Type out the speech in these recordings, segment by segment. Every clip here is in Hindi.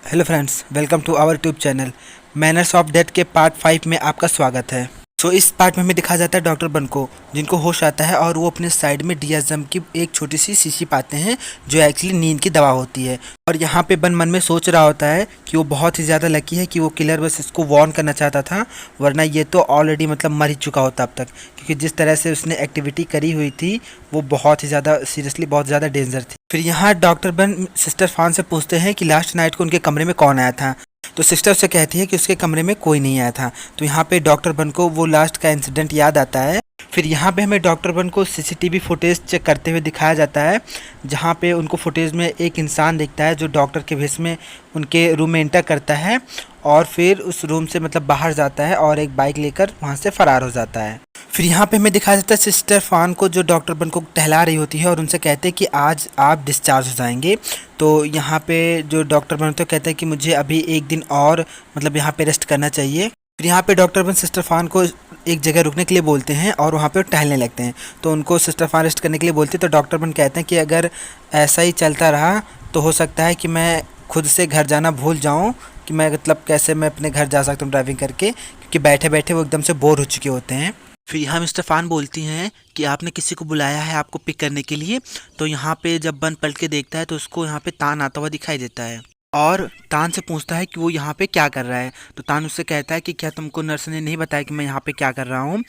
Hello friends, welcome to our YouTube channel. Manners of death के पार्ट 5 में आपका स्वागत है। इस पार्ट में हमें दिखाया जाता है डॉक्टर बन को, जिनको होश आता है और वो अपने साइड में डियाज़म की एक छोटी सी शीशी पाते हैं जो एक्चुअली नींद की दवा होती है। और यहाँ पे बन मन में सोच रहा होता है कि वो बहुत ही ज़्यादा लकी है कि वो किलर बस इसको वार्न करना चाहता था, वरना ये तो ऑलरेडी मतलब मर ही चुका होता अब तक, क्योंकि जिस तरह से उसने एक्टिविटी करी हुई थी वो बहुत ही ज़्यादा सीरियसली बहुत ज़्यादा डेंजर थी। फिर यहाँ डॉक्टर बन सिस्टर फान से पूछते हैं कि लास्ट नाइट को उनके कमरे में कौन आया था। तो सिस्टर उससे कहती है कि उसके कमरे में कोई नहीं आया था। तो यहाँ पे डॉक्टर बन को वो लास्ट का इंसिडेंट याद आता है। फिर यहाँ पे हमें डॉक्टर बन को सीसीटीवी फुटेज चेक करते हुए दिखाया जाता है, जहाँ पे उनको फुटेज में एक इंसान दिखता है जो डॉक्टर के भेष में उनके रूम में एंटर करता है और फिर उस रूम से मतलब बाहर जाता है और एक बाइक लेकर वहाँ से फरार हो जाता है। फिर यहाँ पे हमें दिखाया जाता है सिस्टर फान को जो डॉक्टर बन को टहला रही होती है और उनसे कहते हैं कि आज आप डिस्चार्ज हो जाएंगे। तो यहाँ पे जो डॉक्टर बन तो कहते हैं कि मुझे अभी एक दिन और मतलब यहाँ पे रेस्ट करना चाहिए। फिर यहाँ पे डॉक्टर बन सिस्टर फान को एक जगह रुकने के लिए बोलते हैं और वहाँ पे टहलने लगते हैं। तो उनको सिस्टर फान रेस्ट करने के लिए बोलते हैं। तो डॉक्टर बन कहते हैं कि अगर ऐसा ही चलता रहा तो हो सकता है कि मैं खुद से घर जाना भूल जाऊँ, कि मैं मतलब कैसे मैं अपने घर जा सकता हूँ ड्राइविंग करके, क्योंकि बैठे बैठे वो एकदम से बोर हो चुके होते हैं। फिर यहाँ मिस्टर फान बोलती हैं कि आपने किसी को बुलाया है आपको पिक करने के लिए। तो यहाँ पे जब बन पलट के देखता है तो उसको यहाँ पे तान आता हुआ दिखाई देता है और तान से पूछता है कि वो यहाँ पे क्या कर रहा है। तो तान उससे कहता है कि क्या तुमको नर्स ने नहीं बताया कि मैं यहाँ पे क्या कर रहा हूँ।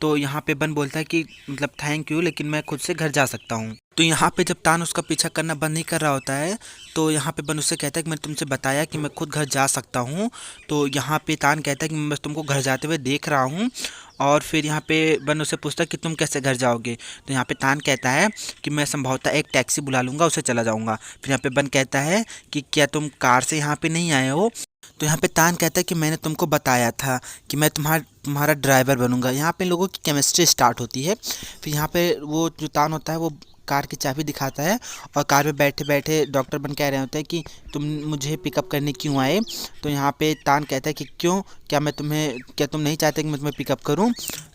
तो यहाँ पे बन बोलता है कि मतलब थैंक यू, लेकिन मैं खुद से घर जा सकता हूँ। तो यहाँ पे जब तान उसका पीछा करना बंद नहीं कर रहा होता है तो यहाँ पे बन उससे कहता है कि मैंने तुमसे बताया कि मैं खुद घर जा सकता हूँ। तो यहाँ पे तान कहता है कि मैं बस तुमको घर जाते हुए देख रहा हूँ। और फिर यहाँ पे बन उससे पूछता है कि तुम कैसे घर जाओगे। तो यहाँ पे तान कहता है कि मैं संभवतः एक टैक्सी बुला लूँगा, उससे चला जाऊँगा। फिर यहाँ पे बन कहता है कि क्या तुम कार से यहाँ पे नहीं आए हो। तो यहाँ पे तान कहता है कि मैंने तुमको बताया था कि मैं तुम्हारा ड्राइवर बनूंगा। यहाँ पे लोगों की केमिस्ट्री स्टार्ट होती है। फिर यहाँ पे वो जो तान होता है वो कार की चाबी दिखाता है और कार में बैठे बैठे डॉक्टर बन कह रहे होते हैं कि तुम मुझे पिकअप करने क्यों आए। तो यहाँ पे तान कहता है कि क्यों, क्या तुम नहीं चाहते कि मैं तुम्हें पिकअप करूँ।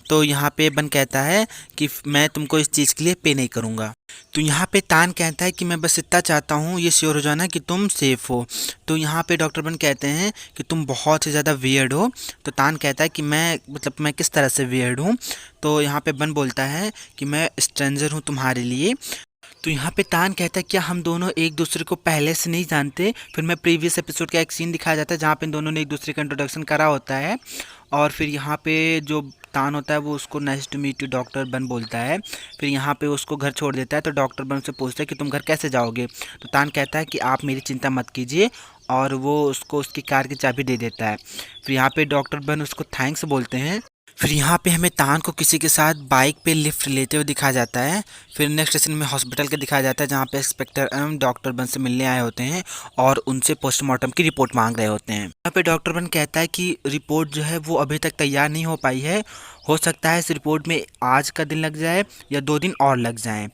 तो यहाँ पे बन कहता है कि मैं तुमको इस चीज़ के लिए पे नहीं करूँगा। तो यहाँ पे तान कहता है कि मैं बस इतना चाहता हूँ ये श्योर हो जाना कि तुम सेफ़ हो। तो यहाँ पे डॉक्टर बन कहते हैं कि तुम बहुत ही ज़्यादा वियर्ड हो। तो तान कहता है कि मैं किस तरह से वियर्ड हूँ। तो यहाँ पे बन बोलता है कि मैं स्ट्रेंजर हूँ तुम्हारे लिए। तो यहाँ पे तान कहता है क्या हम दोनों एक दूसरे को पहले से नहीं जानते। फिर मैं प्रीवियस एपिसोड का एक सीन दिखाया जाता है जहाँ पे इन दोनों ने एक दूसरे का इंट्रोडक्शन करा होता है। और फिर यहाँ पे जो तान होता है वो उसको nice to meet you doctor बन बोलता है। फिर यहाँ पे उसको घर छोड़ देता है। तो डॉक्टर बन से पूछता है कि तुम घर कैसे जाओगे। तो तान कहता है कि आप मेरी चिंता मत कीजिए, और वो उसको उसकी कार की चाबी दे देता है। फिर यहाँ पे डॉक्टर बन उसको थैंक्स बोलते हैं। फिर यहाँ पे हमें तान को किसी के साथ बाइक पे लिफ्ट लेते हुए दिखाया जाता है। फिर नेक्स्ट स्टेशन में हॉस्पिटल का दिखाया जाता है जहाँ पे इंस्पेक्टर एवं डॉक्टर बन से मिलने आए होते हैं और उनसे पोस्टमार्टम की रिपोर्ट मांग रहे होते हैं। यहाँ पे डॉक्टर बन कहता है कि रिपोर्ट जो है वो अभी तक तैयार नहीं हो पाई है, हो सकता है इस रिपोर्ट में आज का दिन लग जाए या 2 दिन और लग जाएँ।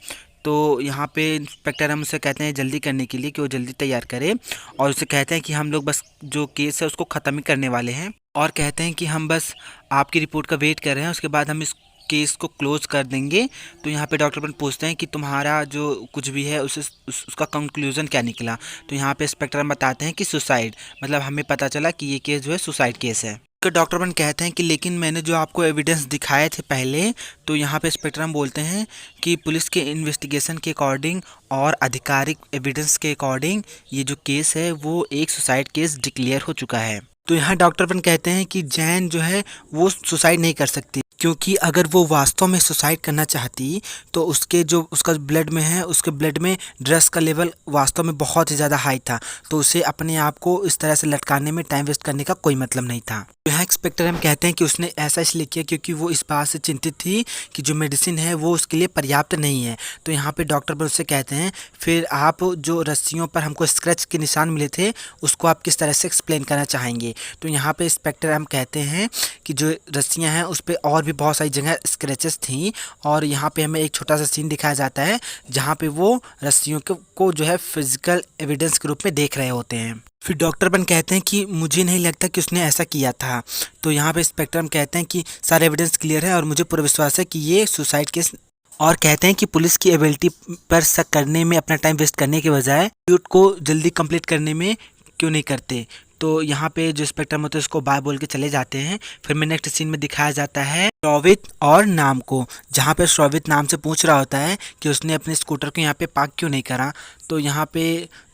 तो यहाँ पे इंस्पेक्टर हम उससे कहते हैं जल्दी करने के लिए कि वो जल्दी तैयार करे, और उससे कहते हैं कि हम लोग बस जो केस है उसको ख़त्म ही करने वाले हैं, और कहते हैं कि हम बस आपकी रिपोर्ट का वेट कर रहे हैं, उसके बाद हम इस केस को क्लोज कर देंगे। तो यहाँ पे डॉक्टर बन पूछते हैं कि तुम्हारा जो कुछ भी है उसका कंक्लूजन क्या निकला। तो यहाँ पे इंस्पेक्टर हम बताते हैं कि सुसाइड, मतलब हमें पता चला कि ये केस जो है सुसाइड केस है। तो डॉक्टर बन कहते हैं कि लेकिन मैंने जो आपको एविडेंस दिखाए थे पहले। तो यहाँ पे इंस्पेक्टर हम बोलते हैं कि पुलिस के इन्वेस्टिगेशन के अकॉर्डिंग और आधिकारिक एविडेंस के अकॉर्डिंग ये जो केस है वो एक सुसाइड केस डिक्लेयर हो चुका है। तो यहाँ डॉक्टर बन कहते हैं कि जैन जो है वो सुसाइड नहीं कर सकती, क्योंकि अगर वो वास्तव में सुसाइड करना चाहती तो उसका ब्लड में है, उसके ब्लड में ड्रग्स का लेवल वास्तव में बहुत ही ज़्यादा हाई था। तो उसे अपने आप को इस तरह से लटकाने में टाइम वेस्ट करने का कोई मतलब नहीं था। यहाँ इंस्पेक्टर हम कहते हैं कि उसने ऐसा इसलिए किया क्योंकि वो इस बात से चिंतित थी कि जो मेडिसिन है वो उसके लिए पर्याप्त नहीं है। तो यहाँ पे डॉक्टर बन उससे कहते हैं फिर आप जो रस्सियों पर हमको स्क्रैच के निशान मिले थे उसको आप किस तरह से एक्सप्लेन करना चाहेंगे। तो यहाँ पे इंस्पेक्टर हम कहते हैं कि जो रस्सियाँ हैं उस पर और भी बहुत सारी जगह स्क्रैचेस थी, और यहाँ पे हमें एक छोटा सा सीन दिखाया जाता है जहाँ पे वो रस्सियों को जो है फिजिकल एविडेंस के रूप में देख रहे होते हैं। फिर डॉक्टर बन कहते हैं कि मुझे नहीं लगता कि उसने ऐसा किया था। तो यहाँ पे इंस्पेक्टर हम कहते हैं कि सारे एविडेंस क्लियर है और मुझे पूरा विश्वास है कि ये सुसाइड केस, और कहते हैं कि पुलिस की एबिलिटी पर शक करने में अपना टाइम वेस्ट करने के बजाय ट्यूट को जल्दी कंप्लीट करने में क्यों नहीं करते। तो यहाँ पे जो स्पेक्ट्रम होते हैं उसको बाय बोल के चले जाते हैं। फिर में नेक्स्ट सीन में दिखाया जाता है श्रोवित और नाम को, जहाँ पे श्रोवित नाम से पूछ रहा होता है कि उसने अपने स्कूटर को यहाँ पे पार्क क्यों नहीं करा। तो यहाँ पे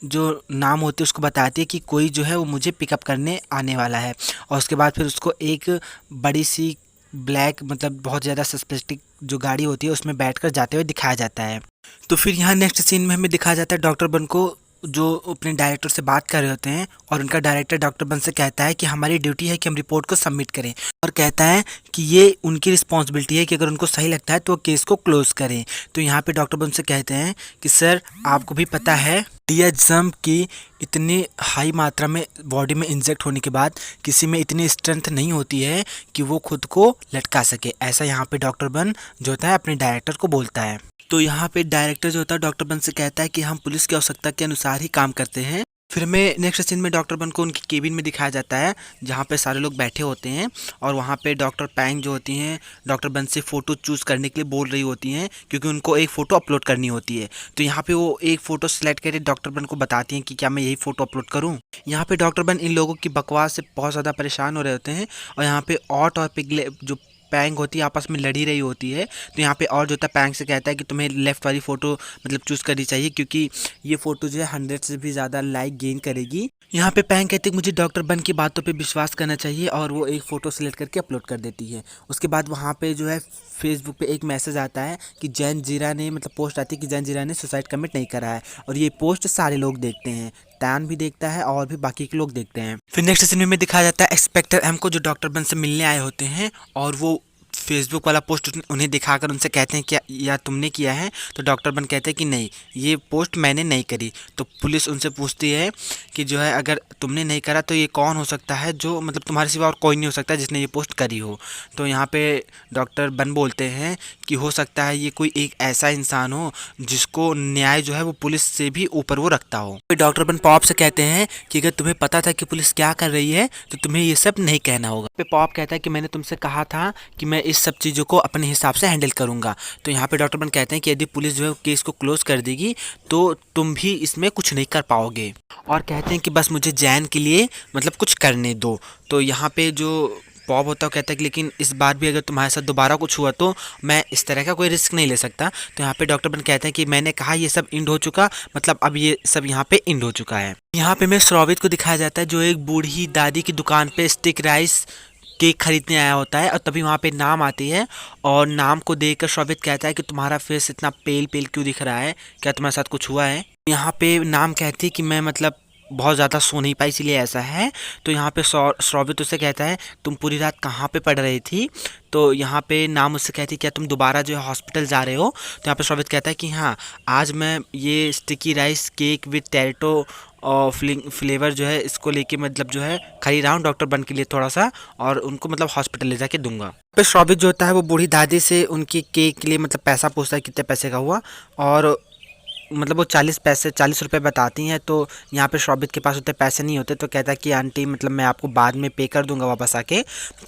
जो नाम होती है उसको बताती है कि कोई जो है वो मुझे पिकअप करने आने वाला है। और उसके बाद फिर उसको एक बड़ी सी ब्लैक मतलब बहुत ज़्यादा सस्पेक्टिक जो गाड़ी होती है उसमें बैठकर जाते हुए दिखाया जाता है। तो फिर यहाँ नेक्स्ट सीन में हमें दिखाया जाता है डॉक्टर बन को जो अपने डायरेक्टर से बात कर रहे होते हैं, और उनका डायरेक्टर डॉक्टर बन से कहता है कि हमारी ड्यूटी है कि हम रिपोर्ट को सबमिट करें, और कहता है कि ये उनकी रिस्पॉन्सिबिलिटी है कि अगर उनको सही लगता है तो वो केस को क्लोज करें। तो यहाँ पे डॉक्टर बन से कहते हैं कि सर आपको भी पता है डियाज़म की इतनी हाई मात्रा में बॉडी में इंजेक्ट होने के बाद किसी में इतनी स्ट्रेंथ नहीं होती है कि वो खुद को लटका सके। ऐसा यहाँ पे डॉक्टर बन जो होता है अपने डायरेक्टर को बोलता है। तो यहाँ पे डायरेक्टर जो होता है डॉक्टर बन से कहता है कि हम पुलिस की आवश्यकता के अनुसार ही काम करते हैं। फिर में नेक्स्ट सीन में डॉक्टर बन को उनकी केबिन में दिखाया जाता है जहाँ पे सारे लोग बैठे होते हैं, और वहाँ पे डॉक्टर पैंग जो होती हैं डॉक्टर बन से फ़ोटो चूज़ करने के लिए बोल रही होती हैं, क्योंकि उनको एक फ़ोटो अपलोड करनी होती है। तो यहाँ पे वो एक फ़ोटो सेलेक्ट करके डॉक्टर बन को बताती हैं कि क्या मैं यही फ़ोटो अपलोड करूँ। यहाँ पे डॉक्टर बन इन लोगों की बकवास से बहुत ज़्यादा परेशान हो रहे होते हैं, और यहाँ पे ऑट और पिगले जो पैंग होती है आपस में लड़ी रही होती है। तो यहाँ पे और जो होता है पैंग से कहता है कि तुम्हें लेफ़्ट वाली फ़ोटो मतलब चूज़ करनी चाहिए, क्योंकि ये फ़ोटो जो है 100 से भी ज़्यादा लाइक गेन करेगी। यहाँ पे पैंग कहती है मुझे डॉक्टर बन की बातों पे विश्वास करना चाहिए, और वो एक फ़ोटो सेलेक्ट करके अपलोड कर देती है। उसके बाद वहाँ पे जो है फेसबुक पे एक मैसेज आता है कि जैन जीरा ने मतलब पोस्ट आती है कि जैन जीरा ने सुसाइड कमिट नहीं करा है, और ये पोस्ट सारे लोग देखते हैं, टैन भी देखता है और भी बाकी के लोग देखते हैं। फिर नेक्स्ट सीन में दिखाया जाता है इंस्पेक्टर एम को जो डॉक्टर बन से मिलने आए होते हैं, और वो फेसबुक वाला पोस्ट उन्हें दिखाकर उनसे कहते हैं क्या या तुमने किया है। तो डॉक्टर बन कहते हैं कि नहीं ये पोस्ट मैंने नहीं करी। तो पुलिस उनसे पूछती है कि जो है अगर तुमने नहीं करा तो ये कौन हो सकता है जो मतलब तुम्हारे सिवा और कोई नहीं हो सकता जिसने ये पोस्ट करी हो। तो यहाँ पे डॉक्टर बन बोलते हैं कि हो सकता है ये कोई एक ऐसा इंसान हो जिसको न्याय जो है वो पुलिस से भी ऊपर वो रखता हो। फिर डॉक्टर बन पॉप से कहते हैं कि अगर तुम्हें पता था कि पुलिस क्या कर रही है तो तुम्हें ये सब नहीं कहना होगा। फिर पॉप कहता है कि मैंने तुमसे कहा था कि मैं इस सब चीज़ों को अपने हिसाब से हैंडल करूंगा। तो यहाँ पे डॉक्टर बन कहते हैं कि यदि पुलिस जो है केस को क्लोज कर देगी तो तुम भी इसमें कुछ नहीं कर पाओगे, और कहते हैं कि बस मुझे जैन के लिए मतलब कुछ करने दो। तो यहाँ पे जो पॉप होता है कहता है कि लेकिन इस बार भी अगर तुम्हारे साथ दोबारा कुछ हुआ तो मैं इस तरह का कोई रिस्क नहीं ले सकता। तो यहाँ पे डॉक्टर बन कहते हैं कि मैंने कहा ये सब इंड हो चुका, मतलब अब ये सब यहाँ पे इंड हो चुका है। यहाँ पे मैं श्रोवित को दिखाया जाता है जो एक बूढ़ी दादी की दुकान पे स्टिक राइस केक खरीदने आया होता है, और तभी वहाँ पे नाम आती है, और नाम को देखकर श्रोवित कहता है कि तुम्हारा फेस इतना पेल पेल क्यों दिख रहा है, क्या तुम्हारे साथ कुछ हुआ है। यहाँ पे नाम कहती है कि मैं मतलब बहुत ज़्यादा सो नहीं पाई इसीलिए ऐसा है। तो यहाँ पे श्रोवित उससे कहता है तुम पूरी रात कहाँ पे पड़ रही थी। तो यहाँ पे नाम उससे कहती है क्या तुम दोबारा जो है हॉस्पिटल जा रहे हो। तो यहाँ पे श्रोवित कहता है कि हाँ आज मैं ये स्टिकी राइस केक विद टैरेटो और फ्लेवर जो है इसको लेके मतलब जो है खरीद रहा हूँ डॉक्टर बन के लिए थोड़ा सा, और उनको मतलब हॉस्पिटल ले जाके दूंगा। पे श्रोवित जो होता है वो बूढ़ी दादी से उनकी केक के लिए मतलब पैसा पूछता है कितने पैसे का हुआ, और मतलब वो 40 रुपए बताती हैं। तो यहाँ पे श्रोवित के पास उतने पैसे नहीं होते, तो कहता है कि आंटी मतलब मैं आपको बाद में पे कर दूंगा वापस आके।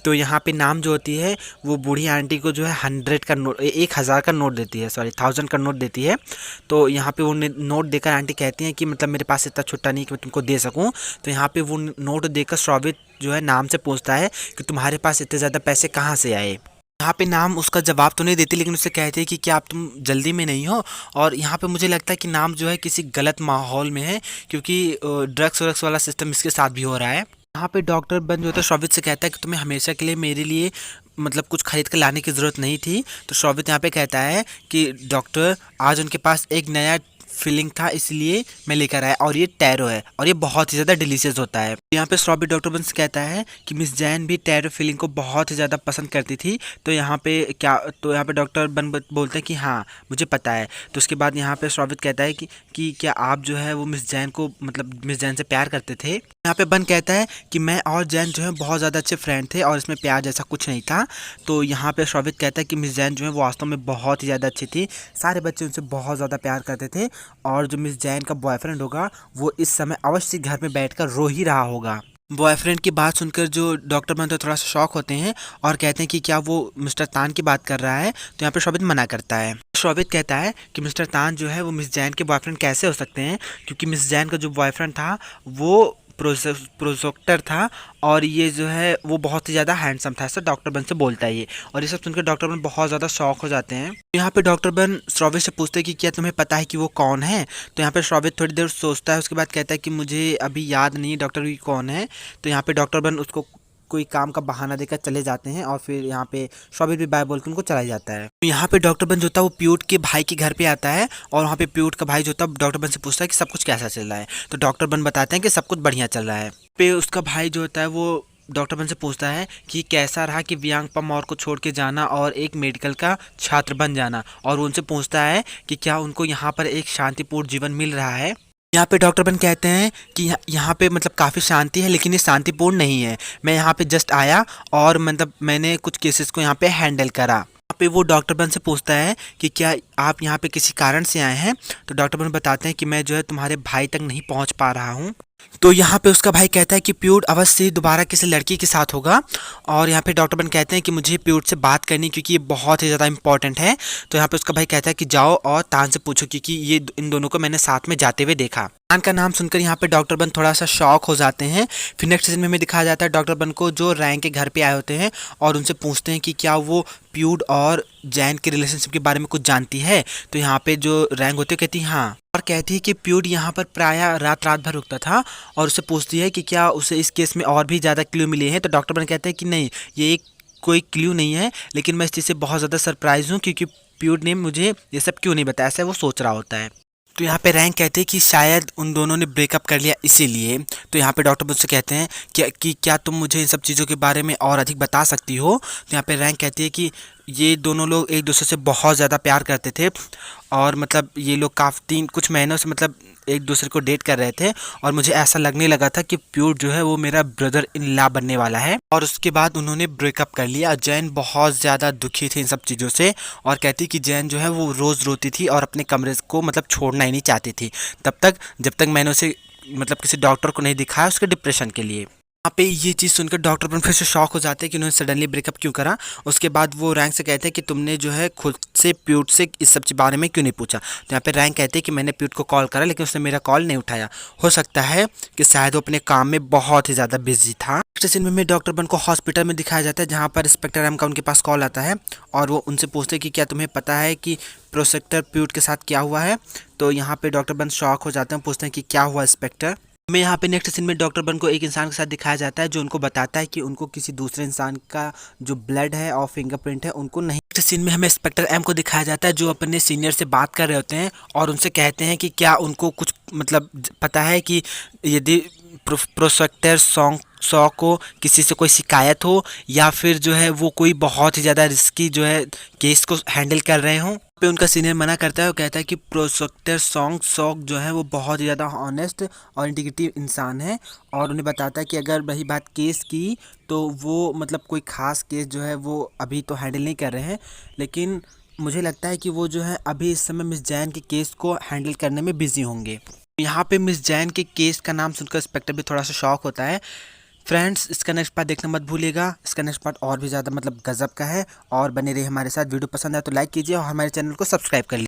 तो यहाँ पे नाम जो होती है वो बूढ़ी आंटी को जो है 100 का नोट 1000 का नोट देती है, सॉरी 1000 का नोट देती है। तो यहाँ पे वो नोट देकर आंटी कहती हैं कि मतलब मेरे पास इतना छुट्टा नहीं कि मैं तुमको दे सकूँ। तो यहाँ पे वो नोट देकर श्रोवित जो है नाम से पूछता है कि तुम्हारे पास इतने ज़्यादा पैसे कहाँ से आए। यहाँ पे नाम उसका जवाब तो नहीं देती, लेकिन उससे कहते हैं कि क्या आप तुम जल्दी में नहीं हो। और यहाँ पे मुझे लगता है कि नाम जो है किसी गलत माहौल में है, क्योंकि ड्रग्स व्रग्स वाला सिस्टम इसके साथ भी हो रहा है। यहाँ पे डॉक्टर बन जो होता है श्रोवित से कहता है कि तुम्हें हमेशा के लिए मेरे लिए मतलब कुछ खरीद कर लाने की ज़रूरत नहीं थी। तो श्रोवित यहाँ पे कहता है कि डॉक्टर आज उनके पास एक नया फीलिंग था इसलिए मैं लेकर आया, और ये टैरो है और ये बहुत ही ज़्यादा डिलीशियस होता है। यहाँ पे श्रोवित डॉक्टर बंस कहता है कि मिस जैन भी टैरो फीलिंग को बहुत ही ज़्यादा पसंद करती थी। तो यहाँ पे डॉक्टर बन बोलते हैं कि हाँ मुझे पता है। तो उसके बाद यहाँ पे श्रोवित कहता है कि क्या आप जो है वो मिस जैन को मतलब मिस जैन से प्यार करते थे। यहाँ पे बन कहता है कि मैं और जैन जो है बहुत ज़्यादा अच्छे फ्रेंड थे और इसमें प्यार जैसा कुछ नहीं था। तो यहाँ पे श्रोवित कहता है कि मिस जैन जो है वो वास्तव में बहुत ही ज़्यादा अच्छी थी, सारे बच्चे उनसे बहुत ज़्यादा प्यार करते थे, और जो मिस जैन का बॉयफ्रेंड होगा वो इस समय अवश्य घर में बैठकर रो ही रहा होगा। बॉयफ्रेंड की बात सुनकर जो डॉक्टर बन तो थोड़ा सा शॉक होते हैं और कहते हैं कि क्या वो मिस्टर तान की बात कर रहा है। तो यहाँ पे श्रोवित मना करता है। श्रोवित कहता है कि मिस्टर तान जो है वो मिस जैन के बॉयफ्रेंड कैसे हो सकते हैं, क्योंकि मिस जैन का जो बॉयफ्रेंड था वो प्रोजेक्टर था और ये जो है वो बहुत ही ज़्यादा हैंडसम था, ऐसा डॉक्टर बन से बोलता है ये। और ये सब सुनकर डॉक्टर बन बहुत ज़्यादा शॉक हो जाते हैं। यहाँ पे डॉक्टर बन श्रॉवित से पूछते हैं कि क्या तुम्हें पता है कि वो कौन है। तो यहाँ पे श्रॉवित थोड़ी देर सोचता है, उसके बाद कहता है कि मुझे अभी याद नहीं है डॉक्टर भी कौन है। तो यहाँ पे डॉक्टर बन उसको कोई काम का बहाना देकर चले जाते हैं और फिर यहाँ पे श्रॉवित भी बाय बोल के उनको चला जाता है। तो यहाँ पे डॉक्टर बन जो था वो प्यूट के भाई के घर पे आता है और वहाँ पे प्यूट का भाई जो था डॉक्टर बन से पूछता है कि सब कुछ कैसा चल रहा है। तो डॉक्टर बन बताते हैं कि सब कुछ बढ़िया चल रहा है। पे उसका भाई जो होता है वो डॉक्टर बन से पूछता है कि कैसा रहा कि वियांगपा मौर्य को छोड़ के जाना और एक मेडिकल का छात्र बन जाना, और वो उनसे पूछता है कि क्या उनको यहाँ पर एक शांतिपूर्ण जीवन मिल रहा है। यहाँ पे डॉक्टर बन कहते हैं कि यहाँ पे मतलब काफ़ी शांति है, लेकिन ये शांतिपूर्ण नहीं है। मैं यहाँ पे जस्ट आया और मतलब मैंने कुछ केसेस को यहाँ पे हैंडल करा। यहाँ पे वो डॉक्टर बन से पूछता है कि क्या आप यहाँ पे किसी कारण से आए हैं। तो डॉक्टर बन बताते हैं कि मैं जो है तुम्हारे भाई तक नहीं पहुँच पा रहा हूँ। तो यहाँ पे उसका भाई कहता है कि प्यूड अवश्य ही दोबारा किसी लड़की के साथ होगा। और यहाँ पे डॉक्टर बन कहते हैं कि मुझे प्यूड से बात करनी क्योंकि ये बहुत ही ज़्यादा इंपॉर्टेंट है। तो यहाँ पे उसका भाई कहता है कि जाओ और तान से पूछो क्योंकि ये इन दोनों को मैंने साथ में जाते हुए देखा। तान का नाम सुनकर यहाँ पे डॉक्टर बन थोड़ा सा शॉक हो जाते हैं। फिर नेक्स्ट सीन में हमें दिखाया जाता है डॉक्टर बन को जो रैंक के घर पे आए होते हैं और उनसे पूछते हैं कि क्या वो प्यूड और जैन के रिलेशनशिप के बारे में कुछ जानती है। तो यहाँ पे जो रैंक होती है कहती है हाँ, और कहती है कि प्यूड यहाँ पर प्रायः रात भर रुकता था। और उससे पूछती है कि क्या उसे इस केस में और भी ज़्यादा क्लू मिले हैं। तो डॉक्टर बन कहते हैं कि नहीं, ये एक कोई क्लू नहीं है, लेकिन मैं इस चीज़ से बहुत ज़्यादा सरप्राइज हूँ क्योंकि प्यूड ने मुझे ये सब क्यों नहीं बताया, ऐसा वो सोच रहा होता है। तो यहाँ पे रैंक कहते हैं कि शायद उन दोनों ने ब्रेकअप कर लिया इसीलिए। तो यहाँ पे डॉक्टर मुझसे कहते हैं कि क्या तुम मुझे इन सब चीज़ों के बारे में और अधिक बता सकती हो। तो यहाँ पे रैंक कहती है कि ये दोनों लोग एक दूसरे से बहुत ज़्यादा प्यार करते थे और मतलब ये लोग काफ़ी कुछ महीनों से मतलब एक दूसरे को डेट कर रहे थे और मुझे ऐसा लगने लगा था कि प्यूड जो है वो मेरा ब्रदर इन लॉ बनने वाला है। और उसके बाद उन्होंने ब्रेकअप कर लिया। जैन बहुत ज़्यादा दुखी थी इन सब चीज़ों से और कहती कि जैन जो है वो रोज़ रोती थी और अपने कमरे को मतलब छोड़ना ही नहीं चाहती थी तब तक जब तक मैंने उसे मतलब किसी डॉक्टर को नहीं दिखाया उसके डिप्रेशन के लिए। यहाँ पे ये चीज़ सुनकर डॉक्टर बन फिर से शॉक हो जाते हैं कि उन्होंने सडनली ब्रेकअप क्यों करा। उसके बाद वो रैंक से कहते हैं कि तुमने जो है खुद से प्यूट से इस सब बारे में क्यों नहीं पूछा। तो यहाँ पे रैंक कहते हैं कि मैंने प्यूट को कॉल करा लेकिन उसने मेरा कॉल नहीं उठाया। हो सकता है कि शायद वो अपने काम में बहुत ही ज़्यादा बिजी था। नेक्स्ट सीन में डॉक्टर बन को हॉस्पिटल में दिखाया जाता है जहाँ पर इंस्पेक्टर एम का उनके पास कॉल आता है और वो उनसे पूछते हैं कि क्या तुम्हें पता है कि प्रोसेक्टर प्यूट के साथ क्या हुआ है। तो यहाँ पे डॉक्टर बन शॉक हो जाते हैं, पूछते हैं कि क्या हुआ इंस्पेक्टर। मैं यहाँ पे नेक्स्ट सीन में डॉक्टर बन को एक इंसान के साथ दिखाया जाता है जो उनको बताता है कि उनको किसी दूसरे इंसान का जो ब्लड है और फिंगरप्रिंट है उनको नहीं। नेक्स्ट सीन में हमें इंस्पेक्टर एम को दिखाया जाता है जो अपने सीनियर से बात कर रहे होते हैं और उनसे कहते हैं कि क्या उनको कुछ मतलब पता है कि यदि प्रोसेक्टर सॉ को किसी से कोई शिकायत हो या फिर जो है वो कोई बहुत ही ज़्यादा रिस्की जो है केस को हैंडल कर रहे हों। पे उनका सीनियर मना करता है, वो कहता है कि प्रोसेक्टर सॉ जो है वो बहुत ही ज़्यादा ऑनेस्ट और इंटीग्रिटी इंसान है और उन्हें बताता है कि अगर वही बात केस की तो वो मतलब कोई ख़ास केस जो है वो अभी तो हैंडल नहीं कर रहे हैं, लेकिन मुझे लगता है कि वो जो है अभी इस समय मिस जैन के केस को हैंडल करने में बिजी होंगे। यहाँ पे मिस जैन के केस का नाम सुनकर इंस्पेक्टर भी थोड़ा सा शॉक होता है। फ्रेंड्स, इसका नेक्स्ट पार्ट देखना मत भूलिएगा। इसका नेक्स्ट पार्ट और भी ज़्यादा मतलब गजब का है और बने रहिए हमारे साथ। वीडियो पसंद आए तो लाइक कीजिए और हमारे चैनल को सब्सक्राइब कर लीजिए।